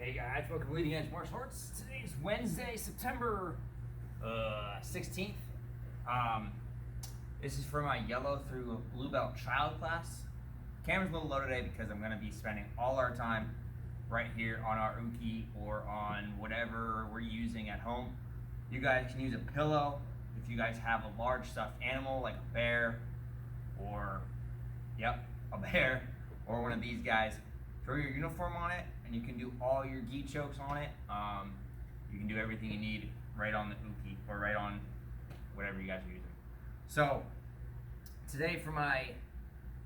Hey guys, welcome to Leading Edge Martial Arts. Today's Wednesday, September 16th. This is for my yellow through blue belt child class. Camera's a little low today because I'm going to be spending all our time right here on our uke or on whatever we're using at home. You guys can use a pillow if you guys have a large stuffed animal like a bear or, a bear or one of these guys. Throw your uniform on it and you can do all your gi chokes on it. You can do everything you need right on the uke or right on whatever you guys are using. So today for my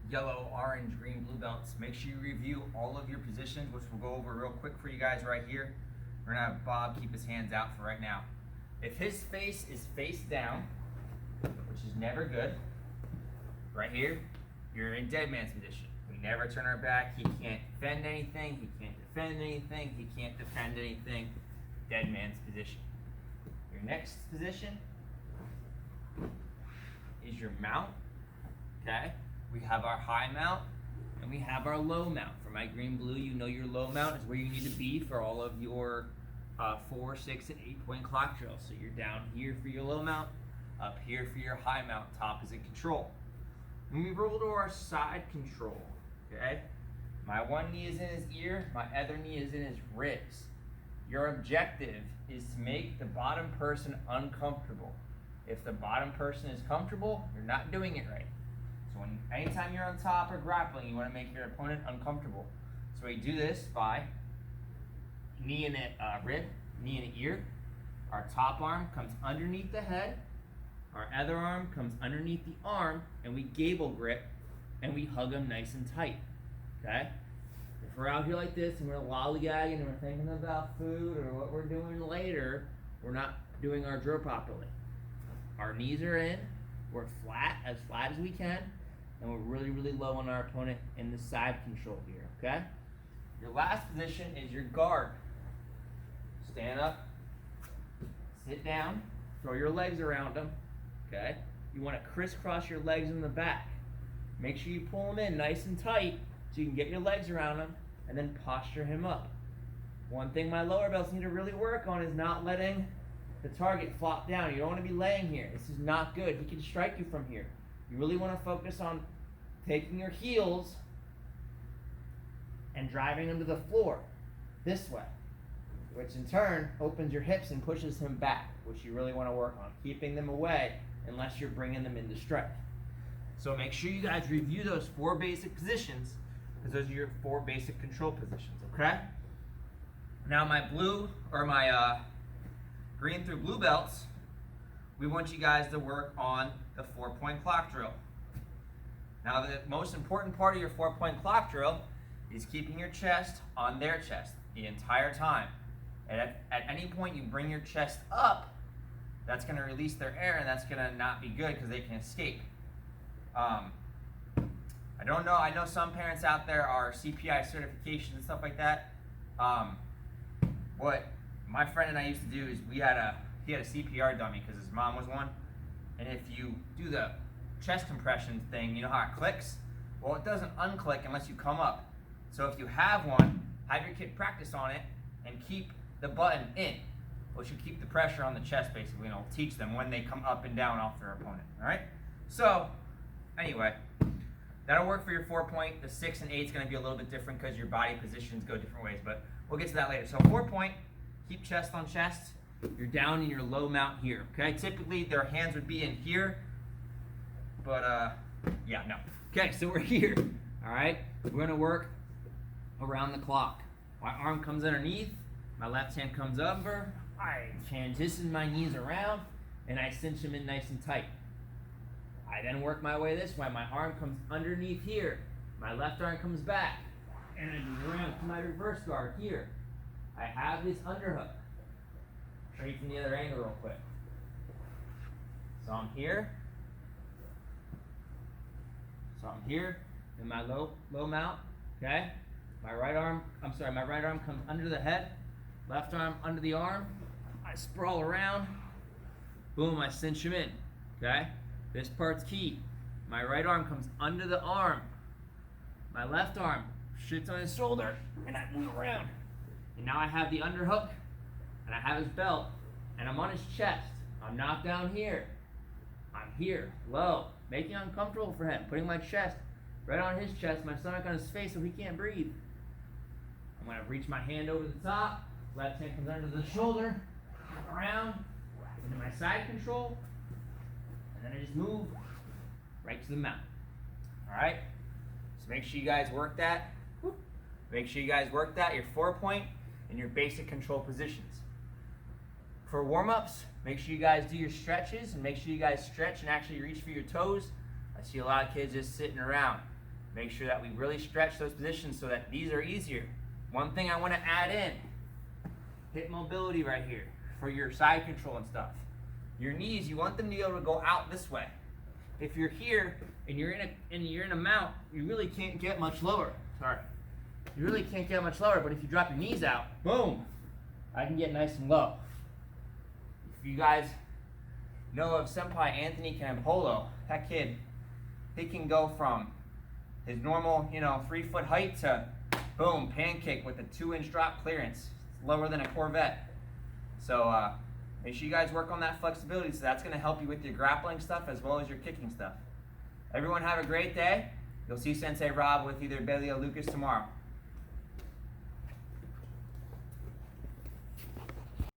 yellow, orange, green, blue belts, make sure you review all of your positions, which we'll go over real quick for you guys right here. We're gonna have Bob keep his hands out for right now. If his face is face down, which is never good, right here, you're in dead man's position. We never turn our back. He can't defend anything. He can't defend anything. He can't defend anything. Dead man's position. Your next position is your mount. Okay? We have our high mount and we have our low mount. For my green blue, you know your low mount is where you need to be for all of your 4, 6, and 8 point clock drills. So you're down here for your low mount, up here for your high mount, top is in control. When we roll to our side control, okay, my one knee is in his ear, my other knee is in his ribs. Your objective is to make the bottom person uncomfortable. If the bottom person is comfortable, you're not doing it right. So anytime you're on top or grappling, you want to make your opponent uncomfortable. So we do this by knee in the rib, knee in the ear. Our top arm comes underneath the head. Our other arm comes underneath the arm, and we gable grip, and we hug them nice and tight, okay? If we're out here like this, and we're lollygagging, and we're thinking about food or what we're doing later, we're not doing our drill properly. Our knees are in, we're flat as we can, and we're really, really low on our opponent in the side control here, okay? Your last position is your guard. Stand up, sit down, throw your legs around them. Okay? You want to crisscross your legs in the back. Make sure you pull them in nice and tight so you can get your legs around him and then posture him up. One thing my lower belts need to really work on is not letting the target flop down. You don't want to be laying here. This is not good. He can strike you from here. You really want to focus on taking your heels and driving them to the floor this way, which in turn opens your hips and pushes him back, which you really want to work on, keeping them away unless you're bringing them into strike. So make sure you guys review those 4 basic positions because those are your 4 basic control positions, okay? Now my blue, or my green through blue belts, we want you guys to work on the 4-point clock drill. Now the most important part of your 4-point clock drill is keeping your chest on their chest the entire time. And at any point you bring your chest up, that's going to release their air, and that's going to not be good because they can escape. I don't know. I know some parents out there are CPI certifications and stuff like that. What my friend and I used to do is he had a CPR dummy because his mom was one. And if you do the chest compression thing, you know how it clicks? Well, it doesn't unclick unless you come up. So if you have one, have your kid practice on it and keep the button in, which will keep the pressure on the chest basically, and it'll teach them when they come up and down off their opponent, all right? So, anyway, that'll work for your 4-point. The 6 and 8 is going to be a little bit different because your body positions go different ways, but we'll get to that later. So 4-point, keep chest on chest. You're down in your low mount here, okay? Typically, their hands would be in here, but, no. Okay, so we're here, all right? We're going to work around the clock. My arm comes underneath. My left hand comes over, I transition my knees around, and I cinch them in nice and tight. I then work my way this way. My arm comes underneath here. My left arm comes back, and I move around to my reverse guard here. I have this underhook. Show you from the other angle real quick. So I'm here. In my low mount, okay? My right arm comes under the head. Left arm under the arm, I sprawl around, boom, I cinch him in, okay? This part's key. My right arm comes under the arm. My left arm shits on his shoulder, and I move around. And now I have the underhook, and I have his belt, and I'm on his chest. I'm not down here. I'm here, low, making it uncomfortable for him, putting my chest right on his chest, my stomach on his face so he can't breathe. I'm gonna reach my hand over the top, left hand comes under the shoulder, around, into my side control, and then I just move right to the mount. Alright? So make sure you guys work that. Make sure you guys work that, your 4-point and your basic control positions. For warm-ups, make sure you guys do your stretches and make sure you guys stretch and actually reach for your toes. I see a lot of kids just sitting around. Make sure that we really stretch those positions so that these are easier. One thing I want to add in, hip mobility right here for your side control and stuff. Your knees, you want them to be able to go out this way. If you're here and you're in a mount, you really can't get much lower. Sorry. You really can't get much lower, but if you drop your knees out, boom, I can get nice and low. If you guys know of Senpai Anthony Campolo, that kid, he can go from his normal, 3-foot height to boom, pancake with a 2-inch drop clearance. It's lower than a Corvette. So make sure you guys work on that flexibility, so that's going to help you with your grappling stuff as well as your kicking stuff. Everyone have a great day. You'll see Sensei Rob with either Bailey or Lucas tomorrow.